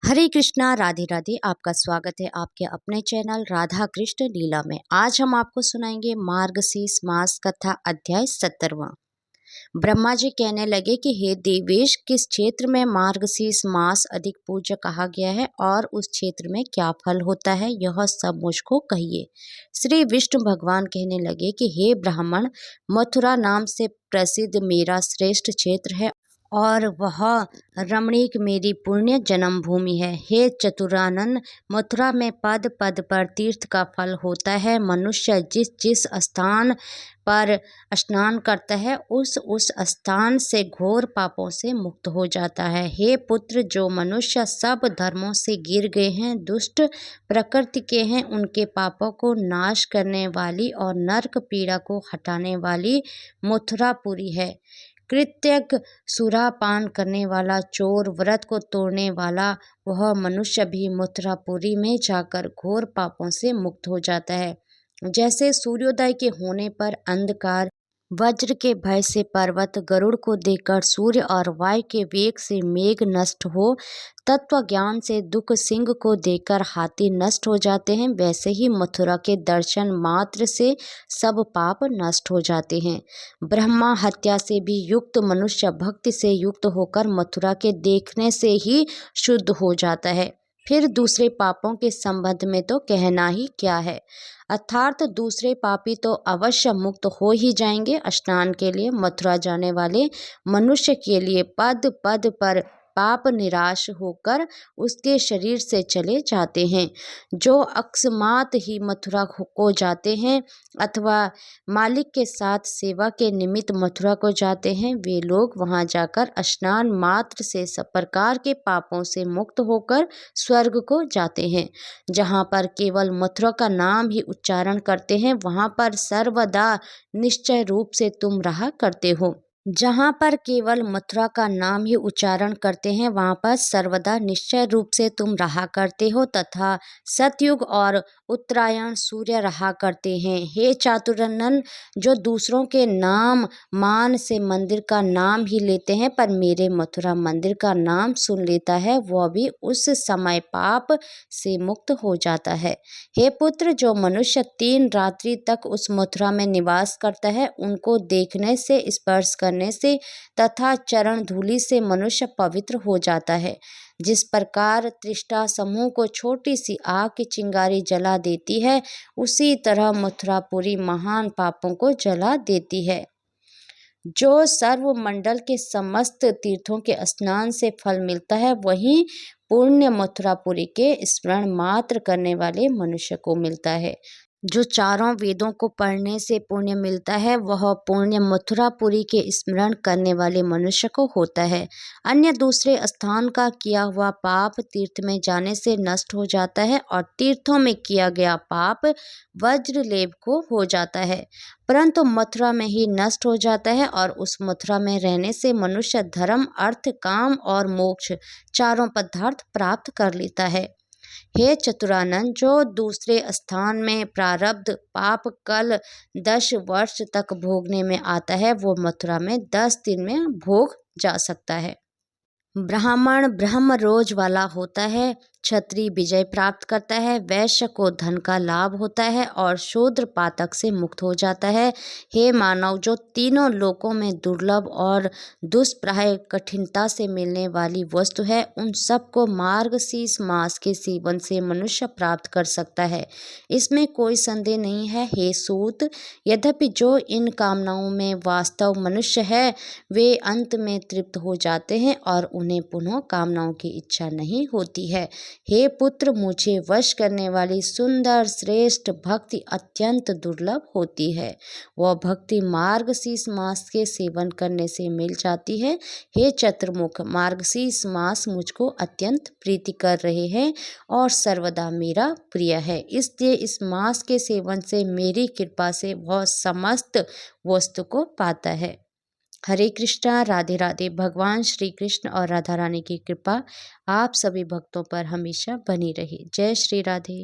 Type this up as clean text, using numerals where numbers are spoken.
हरे कृष्णा, राधे राधे। आपका स्वागत है आपके अपने चैनल राधा कृष्ण लीला में। आज हम आपको सुनाएंगे मार्गशीर्ष मास कथा अध्याय 17वां। ब्रह्मा जी कहने लगे कि हे देवेश, किस क्षेत्र में मार्गशीर्ष मास अधिक पूज्य कहा गया है और उस क्षेत्र में क्या फल होता है, यह सब मुझको कहिए। श्री विष्णु भगवान कहने लगे कि हे ब्राह्मण, मथुरा नाम से प्रसिद्ध मेरा श्रेष्ठ क्षेत्र है और वह रमणीक मेरी पुण्य जन्मभूमि है। हे चतुरानन, मथुरा में पद पद पर तीर्थ का फल होता है। मनुष्य जिस जिस स्थान पर स्नान करता है उस स्थान से घोर पापों से मुक्त हो जाता है। हे पुत्र, जो मनुष्य सब धर्मों से गिर गए हैं, दुष्ट प्रकृति के हैं, उनके पापों को नाश करने वाली और नरक पीड़ा को हटाने वाली मथुरापुरी है। कृत्यज्ञ, सुरापान करने वाला, चोर, व्रत को तोड़ने वाला वह मनुष्य भी मथुरापुरी में जाकर घोर पापों से मुक्त हो जाता है। जैसे सूर्योदय के होने पर अंधकार, वज्र के भय से पर्वत, गरुड़ को देखकर सूर्य और वायु के वेग से मेघ नष्ट हो, तत्व ज्ञान से दुख सिंह को देखकर हाथी नष्ट हो जाते हैं, वैसे ही मथुरा के दर्शन मात्र से सब पाप नष्ट हो जाते हैं। ब्रह्मा हत्या से भी युक्त मनुष्य भक्ति से युक्त होकर मथुरा के देखने से ही शुद्ध हो जाता है। फिर दूसरे पापों के संबंध में तो कहना ही क्या है, अर्थात दूसरे पापी तो अवश्य मुक्त हो ही जाएंगे। स्नान के लिए मथुरा जाने वाले मनुष्य के लिए पद पद पर पाप निराश होकर उसके शरीर से चले जाते हैं। जो अकस्मात ही मथुरा को जाते हैं अथवा मालिक के साथ सेवा के निमित्त मथुरा को जाते हैं, वे लोग वहां जाकर स्नान मात्र से सब प्रकार के पापों से मुक्त होकर स्वर्ग को जाते हैं। जहाँ पर केवल मथुरा का नाम ही उच्चारण करते हैं, वहाँ पर सर्वदा निश्चय रूप से तुम रहा करते हो। जहाँ पर केवल मथुरा का नाम ही उच्चारण करते हैं, वहाँ पर सर्वदा निश्चय रूप से तुम रहा करते हो तथा सतयुग और उत्तरायण सूर्य रहा करते हैं। हे चातुरानन, जो दूसरों के नाम मान से मंदिर का नाम ही लेते हैं पर मेरे मथुरा मंदिर का नाम सुन लेता है, वह भी उस समय पाप से मुक्त हो जाता है। हे पुत्र, जो मनुष्य 3 रात्रि तक उस मथुरा में निवास करता है, उनको देखने से, स्पर्श करने से तथा चरण धूलि से मनुष्य पवित्र हो जाता है। जिस प्रकार तृष्णा समूह को छोटी सी आग की चिंगारी जला देती है, उसी तरह मथुरापुरी महान पापों को जला देती है। जो सर्वमंडल के समस्त तीर्थों के स्नान से फल मिलता है, वही पुण्य मथुरापुरी के स्मरण मात्र करने वाले मनुष्य को मिलता है। जो चारों वेदों को पढ़ने से पुण्य मिलता है, वह पुण्य मथुरापुरी के स्मरण करने वाले मनुष्य को होता है। अन्य दूसरे स्थान का किया हुआ पाप तीर्थ में जाने से नष्ट हो जाता है और तीर्थों में किया गया पाप वज्रलेप को हो जाता है, परंतु मथुरा में ही नष्ट हो जाता है और उस मथुरा में रहने से मनुष्य धर्म, अर्थ, काम और मोक्ष चारों पदार्थ प्राप्त कर लेता है। हे चतुरानन, जो दूसरे स्थान में प्रारब्ध पाप कल 10 वर्ष तक भोगने में आता है, वो मथुरा में 10 दिन में भोग जा सकता है। ब्राह्मण ब्रह्म रोज वाला होता है, क्षत्रिय विजय प्राप्त करता है, वैश्य को धन का लाभ होता है और शूद्र पातक से मुक्त हो जाता है। हे मानव, जो तीनों लोकों में दुर्लभ और दुष्प्राय कठिनता से मिलने वाली वस्तु है, उन सबको मार्गशीर्ष मास के सेवन से मनुष्य प्राप्त कर सकता है, इसमें कोई संदेह नहीं है। हे सूत, यद्यपि जो इन कामनाओं में वास्तव मनुष्य है, वे अंत में तृप्त हो जाते हैं और उन्हें पुनः कामनाओं की इच्छा नहीं होती है। हे पुत्र, मुझे वश करने वाली सुंदर श्रेष्ठ भक्ति अत्यंत दुर्लभ होती है। वह भक्ति मार्गशीर्ष मास के सेवन करने से मिल जाती है। हे चतुर्मुख, मार्गशीर्ष मास मुझको अत्यंत प्रीति कर रहे हैं और सर्वदा मेरा प्रिय है, इसलिए इस मास के सेवन से मेरी कृपा से वह समस्त वस्तु को पाता है। हरे कृष्णा, राधे राधे। भगवान श्री कृष्ण और राधा रानी की कृपा आप सभी भक्तों पर हमेशा बनी रहे। जय श्री राधे।